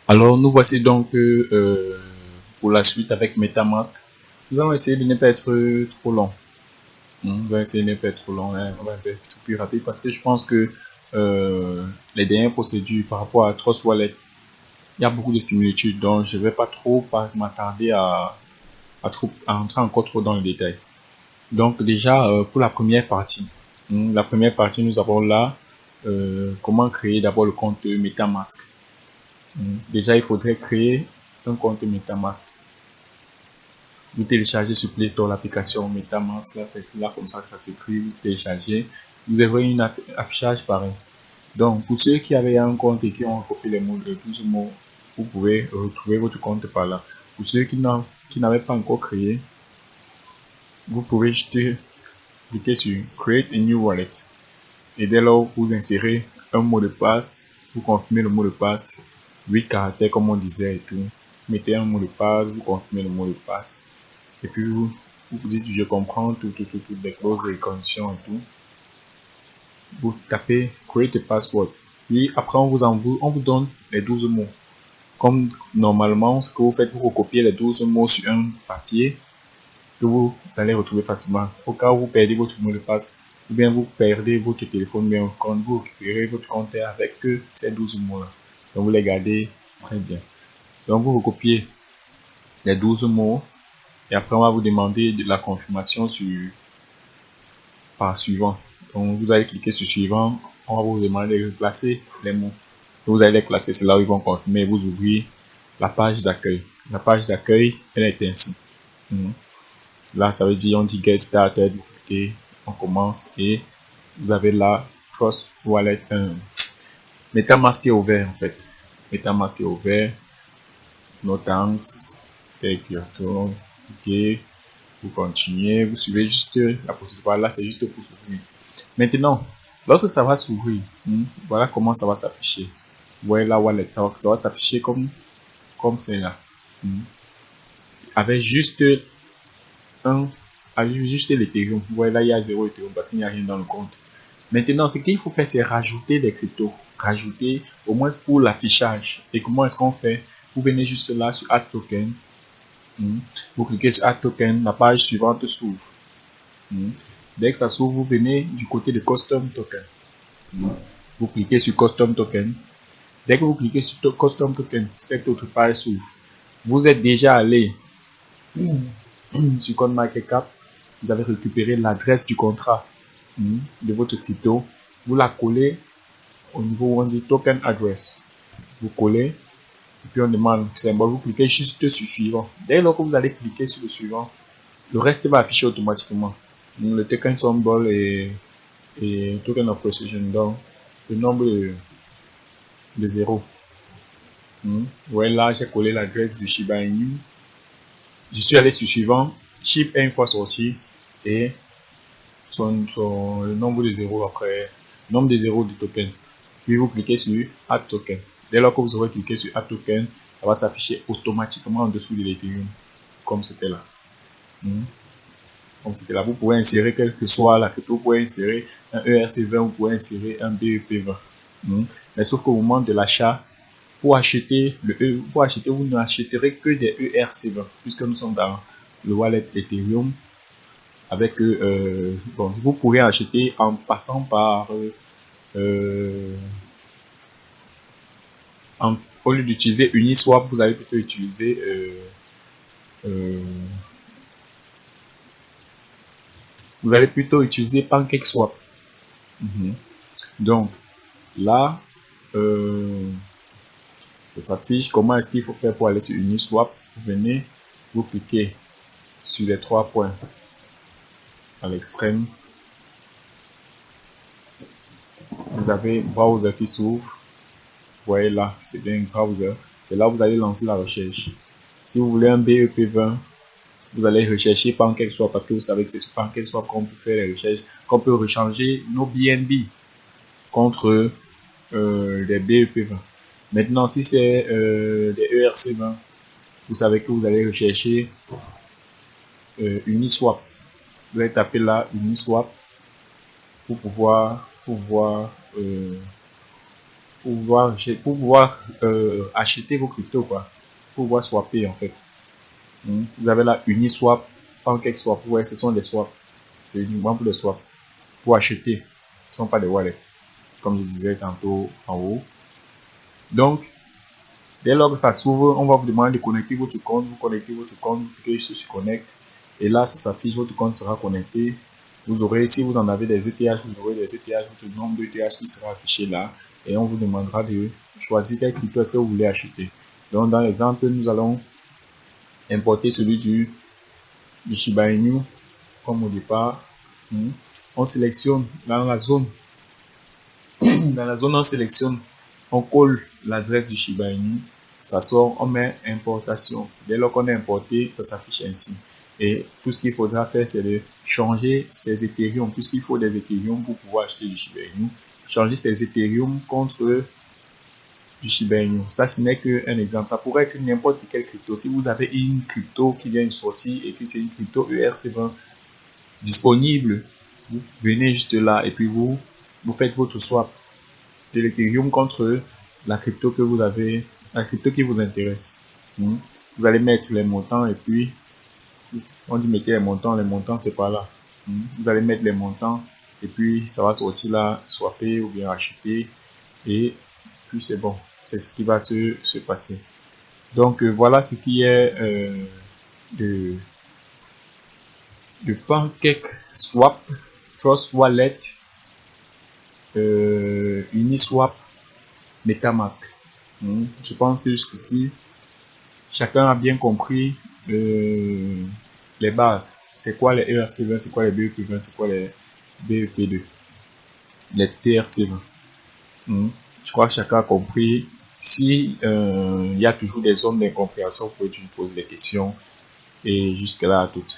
Alors, nous voici donc pour la suite avec MetaMask. Nous allons essayer de ne pas être trop long. On va essayer de ne pas être trop long, hein. On va être plus rapide parce que je pense que les dernières procédures par rapport à Trust Wallet, il y a beaucoup de similitudes. Donc, je ne vais pas trop m'attarder à entrer encore trop dans le détail. Donc, déjà, pour la première partie, nous avons là comment créer d'abord le compte MetaMask. Déjà, il faudrait créer un compte MetaMask. Vous téléchargez sur Play Store l'application MetaMask. Là, c'est là comme ça que ça s'écrit. Vous téléchargez. Vous avez un affichage pareil. Donc, pour ceux qui avaient un compte et qui ont copié les mots de 12 mots, vous pouvez retrouver votre compte par là. Pour ceux qui n'avaient pas encore créé, vous pouvez juste cliquer sur Create a New Wallet. Et dès lors, vous insérez un mot de passe. Vous confirmez le mot de passe. 8 caractères comme on disait et tout. Mettez un mot de passe. Vous confirmez le mot de passe. Et puis vous dites je comprends toutes les clauses et les conditions et tout. Vous tapez create a password. Puis après on vous donne les 12 mots. Comme normalement ce que vous faites, vous recopiez les 12 mots sur un papier que vous allez retrouver facilement. Au cas où vous perdez votre mot de passe ou bien vous perdez votre téléphone, bien quand vous récupérez votre compte avec ces 12 mots là. Donc vous les gardez très bien. Donc vous recopiez les 12 mots. Et après, on va vous demander de la confirmation par suivant. Donc, vous allez cliquer sur suivant. On va vous demander de classer les mots. Vous allez les classer, c'est là où ils vont confirmer. Vous ouvrez la page d'accueil. La page d'accueil, elle est ainsi. Là, ça veut dire, on dit Get Started. Vous cliquez, on commence et vous avez là Trust Wallet 1. MetaMask est ouvert en fait. MetaMask est ouvert. No thanks. Take your turn. Ok. Vous continuez, vous suivez juste la procédure. Là, c'est juste pour s'ouvrir. Maintenant, lorsque ça va s'ouvrir, voilà comment ça va s'afficher. Voilà Wallet Talk, ça va s'afficher comme c'est là. Avec juste l'Ethereum. Voilà, il y a 0 Ethereum parce qu'il n'y a rien dans le compte. Maintenant, ce qu'il faut faire, c'est rajouter des cryptos. Rajouter au moins pour l'affichage. Et comment est-ce qu'on fait? Vous venez juste là sur Add Token. Vous cliquez sur Add Token, la page suivante s'ouvre. Dès que ça s'ouvre, vous venez du côté de Custom Token. Vous cliquez sur Custom Token. Dès que vous cliquez sur Custom Token, cette autre page s'ouvre. Vous êtes déjà allé sur CoinMarketCap. Vous avez récupéré l'adresse du contrat de votre crypto. Vous la collez au niveau où on dit Token Address. Vous collez. Et puis on demande le symbole. Vous cliquez juste sur suivant. Dès lors que vous allez cliquer sur le suivant, le reste va afficher automatiquement. Le token symbol et token of precision, donc le nombre de 0. Voilà, j'ai collé l'adresse du Shiba Inu. Je suis allé sur suivant. Chip est une fois sorti et le nombre de 0 après, le nombre de 0 du token. Puis vous cliquez sur Add Token. Dès lors que vous aurez cliqué sur Add Token, ça va s'afficher automatiquement en dessous de l'Ethereum, comme c'était là. Comme c'était là, vous pouvez insérer quel que soit la crypto, vous pouvez insérer un ERC20, vous pouvez insérer un BEP20. Mais sauf qu'au moment de l'achat, pour acheter, vous n'achèterez que des ERC20, puisque nous sommes dans le wallet Ethereum. Avec bon, vous pourrez acheter en passant par au lieu d'utiliser Uniswap, vous allez plutôt utiliser PancakeSwap. Donc là, ça s'affiche. Comment est-ce qu'il faut faire pour aller sur Uniswap? Vous venez, vous cliquez sur les 3 points à l'extrême. Vous avez browser qui s'ouvre. Vous voyez là, c'est bien un browser. C'est là où vous allez lancer la recherche. Si vous voulez un BEP20, vous allez rechercher PancakeSwap parce que vous savez que c'est sur PancakeSwap qu'on peut faire les recherches, qu'on peut rechanger nos BNB contre des BEP20. Maintenant, si c'est des ERC20, vous savez que vous allez rechercher Uniswap. Vous allez taper là Uniswap pour pouvoir pour pouvoir acheter vos cryptos, quoi. Pour pouvoir swapper, en fait. Vous avez là Uniswap, PancakeSwap, ouais, ce sont des swaps. C'est uniquement pour les swaps. Pour acheter. Ce ne sont pas des wallets. Comme je disais tantôt en haut. Donc, dès lors que ça s'ouvre, on va vous demander de connecter votre compte. Vous connectez votre compte, que je se connecte. Et là, ça s'affiche, votre compte sera connecté. Vous aurez, si vous en avez des ETH, vous aurez des ETH, votre nombre d'ETH qui sera affiché là. Et on vous demandera de choisir quel crypto est-ce que vous voulez acheter. Donc, dans l'exemple, nous allons importer celui du Shiba Inu, comme au départ. On sélectionne dans la zone. Dans la zone, on sélectionne, on colle l'adresse du Shiba Inu. Ça sort, on met importation. Dès lors qu'on a importé, ça s'affiche ainsi. Et tout ce qu'il faudra faire, c'est de changer ces Ethereum, puisqu'il faut des Ethereum pour pouvoir acheter du Shiba Inu. Changer ces Ethereum contre du Shiba Inu. Ça, ce n'est qu'un exemple. Ça pourrait être n'importe quelle crypto. Si vous avez une crypto qui vient de sortir et que c'est une crypto ERC20 disponible, vous venez juste là et puis vous faites votre swap de l'Ethereum contre la crypto que vous avez, la crypto qui vous intéresse. Vous allez mettre les montants et puis on dit mettez les montants c'est pas là. Vous allez mettre les montants et puis ça va sortir là, swapper ou bien acheter et puis c'est bon. C'est ce qui va se passer. Donc voilà ce qui est de PancakeSwap, Trust Wallet, Uniswap, MetaMask. Je pense que jusqu'ici, chacun a bien compris les bases. C'est quoi les ERC20, c'est quoi les BEP20, c'est quoi les BEP2, les TRC20. Je crois que chacun a compris. Si il y a toujours des zones d'incompréhension, vous pouvez toujours poser des questions. Et jusque là, à toutes.